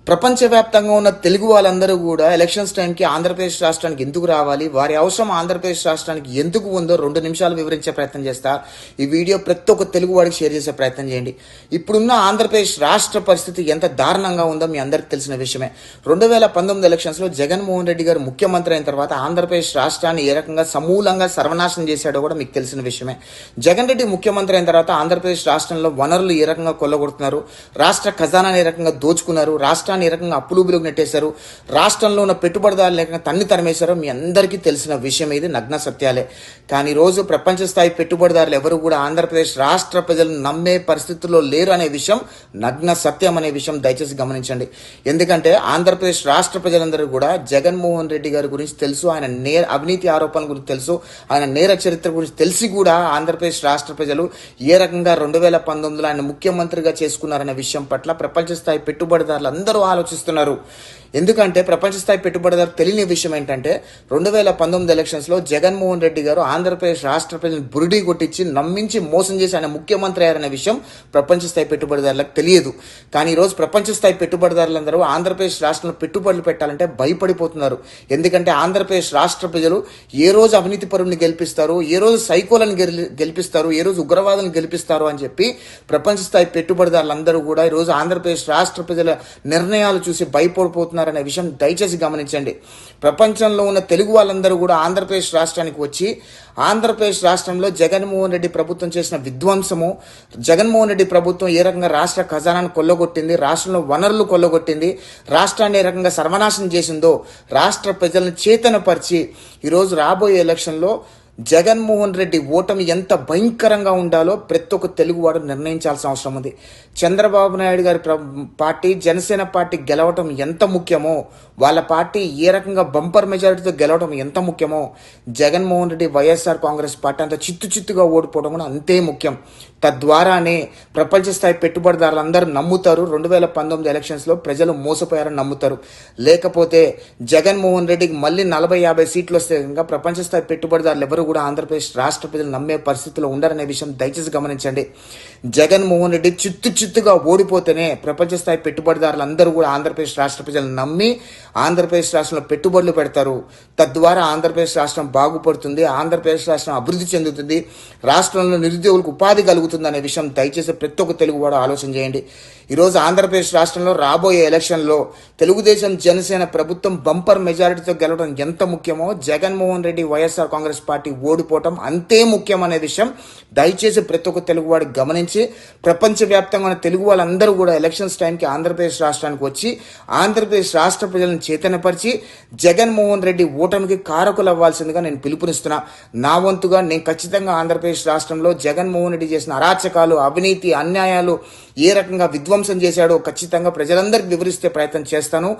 ప్రపంచవ్యాప్తంగా ఉన్న తెలుగు వాళ్ళందరూ కూడా ఎలక్షన్స్ టైంకి ఆంధ్రప్రదేశ్ రాష్ట్రానికి ఎందుకు రావాలి, వారి అవసరం ఆంధ్రప్రదేశ్ రాష్ట్రానికి ఎందుకు ఉందో 2 నిమిషాలు వివరించే ప్రయత్నం చేస్తా. ఈ వీడియో ప్రతి ఒక్క తెలుగు వాడికి షేర్ చేసే ప్రయత్నం చేయండి. ఇప్పుడున్న ఆంధ్రప్రదేశ్ రాష్ట్ర పరిస్థితి ఎంత దారుణంగా ఉందో మీ అందరికి తెలిసిన విషయమే. 2019 ఎలక్షన్స్లో జగన్మోహన్ రెడ్డి గారు ముఖ్యమంత్రి అయిన తర్వాత ఆంధ్రప్రదేశ్ రాష్ట్రాన్ని ఏ రకంగా సమూలంగా సర్వనాశనం చేశాడో కూడా మీకు తెలిసిన విషయమే. జగన్ రెడ్డి ముఖ్యమంత్రి అయిన తర్వాత ఆంధ్రప్రదేశ్ రాష్ట్రంలో వనరులు ఏ రకంగా కొల్లగొడుతున్నారు, రాష్ట్ర ఖజానాన్ని ఏ రకంగా దోచుకున్నారు, రాష్ట్రాన్ని ఏ రకంగా అప్పులుబులకు నెట్టేశారు, రాష్ట్రంలో ఉన్న పెట్టుబడిదారులు లేక తన్ని తరిమేశారో మీ అందరికీ తెలిసిన విషయం. ఇది నగ్న సత్యాలే. కానీ రోజు ప్రపంచ స్థాయి పెట్టుబడిదారులు ఎవరు కూడా ఆంధ్రప్రదేశ్ రాష్ట్ర ప్రజలను నమ్మే పరిస్థితుల్లో లేరు అనే విషయం నగ్న సత్యం అనే విషయం దయచేసి గమనించండి. ఎందుకంటే ఆంధ్రప్రదేశ్ రాష్ట్ర ప్రజలందరూ కూడా జగన్మోహన్ రెడ్డి గారి గురించి తెలుసు, ఆయన అవినీతి ఆరోపణల గురించి తెలుసు, ఆయన నేర చరిత్ర గురించి తెలిసి కూడా ఆంధ్రప్రదేశ్ రాష్ట్ర ప్రజలు ఏ రకంగా 2019లో ఆయన ముఖ్యమంత్రిగా చేసుకున్నారనే విషయం పట్ల ప్రపంచ స్థాయి పెట్టుబడిదారులు అందరూ ఆలోచిస్తున్నారు. ఎందుకంటే ప్రపంచ స్థాయి పెట్టుబడిదారు తెలియని విషయం ఏంటంటే 2019 ఎలక్షన్స్లో జగన్మోహన్ రెడ్డి గారు ఆంధ్రప్రదేశ్ రాష్ట్ర ప్రజలను బురిడి కొట్టించి నమ్మించి మోసం చేసి ఆయన ముఖ్యమంత్రి అయ్యారనే విషయం ప్రపంచ స్థాయి పెట్టుబడిదారులకు తెలియదు. కానీ ఈరోజు ప్రపంచ స్థాయి పెట్టుబడిదారులందరూ ఆంధ్రప్రదేశ్ రాష్ట్రంలో పెట్టుబడులు పెట్టాలంటే భయపడిపోతున్నారు. ఎందుకంటే ఆంధ్రప్రదేశ్ రాష్ట్ర ప్రజలు ఏ రోజు అవినీతి పరుని గెలిపిస్తారు, ఏ రోజు సైకోలను గెలిపిస్తారు, ఏ రోజు ఉగ్రవాదులను గెలిపిస్తారు అని చెప్పి ప్రపంచ స్థాయి పెట్టుబడిదారులందరూ కూడా ఈరోజు ఆంధ్రప్రదేశ్ రాష్ట్ర ప్రజల నిర్ణయాలు చూసి భయపడిపోతున్నారు అనే విషయం దయచేసి గమనించండి. ప్రపంచంలో ఉన్న తెలుగు వాళ్ళందరూ కూడా ఆంధ్రప్రదేశ్ రాష్ట్రానికి వచ్చి ఆంధ్రప్రదేశ్ రాష్ట్రంలో జగన్మోహన్ రెడ్డి ప్రభుత్వం చేసిన విధ్వంసము, జగన్మోహన్ రెడ్డి ప్రభుత్వం ఏ రకంగా రాష్ట్ర ఖజానాను కొల్లగొట్టింది, రాష్ట్రంలో వనరులు కొల్లగొట్టింది, రాష్ట్రాన్ని ఏ రకంగా సర్వనాశనం చేసిందో రాష్ట్ర ప్రజలను చేతనపరిచి ఈరోజు రాబోయే ఎలక్షన్లో జగన్మోహన్ రెడ్డి ఓటమి ఎంత భయంకరంగా ఉండాలో ప్రతి ఒక్క తెలుగువాడు నిర్ణయించాల్సిన అవసరం ఉంది. చంద్రబాబు నాయుడు గారి పార్టీ జనసేన పార్టీ గెలవటం ఎంత ముఖ్యమో, వాళ్ళ పార్టీ ఏ రకంగా బంపర్ మెజారిటీతో గెలవడం ఎంత ముఖ్యమో, జగన్మోహన్ రెడ్డి వైఎస్ఆర్ కాంగ్రెస్ పార్టీ అంత చిత్తుగా ఓడిపోవడం కూడా అంతే ముఖ్యం. తద్వారానే ప్రపంచ స్థాయి పెట్టుబడిదారులు అందరూ నమ్ముతారు 2019 ఎలక్షన్స్లో ప్రజలు మోసపోయారని నమ్ముతారు. లేకపోతే జగన్మోహన్ రెడ్డికి మళ్ళీ 40-50 సీట్లు వస్తే ఇంకా ప్రపంచ స్థాయి పెట్టుబడిదారులు ఎవరు కూడా ఆంధ్రప్రదేశ్ రాష్ట్ర ప్రజలు నమ్మే పరిస్థితిలో ఉండరనే విషయం దయచేసి గమనించండి. జగన్మోహన్ రెడ్డి చిత్తుగా ఓడిపోతేనే ప్రపంచ స్థాయి పెట్టుబడిదారులు అందరూ కూడా ఆంధ్రప్రదేశ్ రాష్ట్ర ప్రజలను నమ్మి ఆంధ్రప్రదేశ్ రాష్ట్రంలో పెట్టుబడులు పెడతారు. తద్వారా ఆంధ్రప్రదేశ్ రాష్ట్రం బాగుపడుతుంది, ఆంధ్రప్రదేశ్ రాష్ట్రం అభివృద్ధి చెందుతుంది, రాష్ట్రంలో నిరుద్యోగులకు ఉపాధి కలుగుతుంది అనే విషయం దయచేసి ప్రతి ఒక్క తెలుగువాడు ఆలోచన చేయండి. ఈరోజు ఆంధ్రప్రదేశ్ రాష్ట్రంలో రాబోయే ఎలక్షన్లో తెలుగుదేశం జనసేన ప్రభుత్వం బంపర్ మెజారిటీతో గెలవడం ఎంత ముఖ్యమో జగన్మోహన్ రెడ్డి వైఎస్ఆర్ కాంగ్రెస్ పార్టీ ఓడిపోవటం అంతే ముఖ్యం అనే విషయం దయచేసి ప్రతి ఒక్క తెలుగువాడు గమనించి ప్రపంచవ్యాప్తంగా ఉన్న తెలుగు వాళ్ళందరూ కూడా ఎలక్షన్స్ టైంకి ఆంధ్రప్రదేశ్ రాష్ట్రానికి వచ్చి ఆంధ్రప్రదేశ్ రాష్ట్ర ప్రజలను చైతన్యపరిచి జగన్మోహన్ రెడ్డి ఓటమికి కారకులు అవ్వాల్సిందిగా నేను పిలుపునిస్తున్నా. నా వంతుగా నేను ఖచ్చితంగా ఆంధ్రప్రదేశ్ రాష్ట్రంలో జగన్మోహన్ రెడ్డి చేసిన అరాచకాలు, అవినీతి, అన్యాయాలు ఏ రకంగా విధ్వంసం చేశాడో ఖచ్చితంగా ప్రజలందరికీ వివరిస్తే ప్రయత్నం చేస్తాను.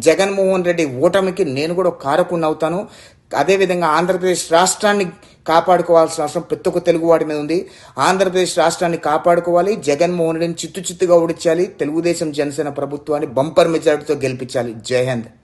జగన్మోహన్ రెడ్డి ఓటమికి నేను కూడా కారకుని అవుతాను. అదేవిధంగా ఆంధ్రప్రదేశ్ రాష్ట్రాన్ని కాపాడుకోవాల్సిన అవసరం ప్రతి ఒక్క తెలుగువాడి మీద ఉంది. ఆంధ్రప్రదేశ్ రాష్ట్రాన్ని కాపాడుకోవాలి, జగన్మోహన్ రెడ్డిని చిత్తుగా ఓడించాలి, తెలుగుదేశం జనసేన ప్రభుత్వాన్ని బంపర్ మెజారిటీతో గెలిపించాలి. జై హింద్.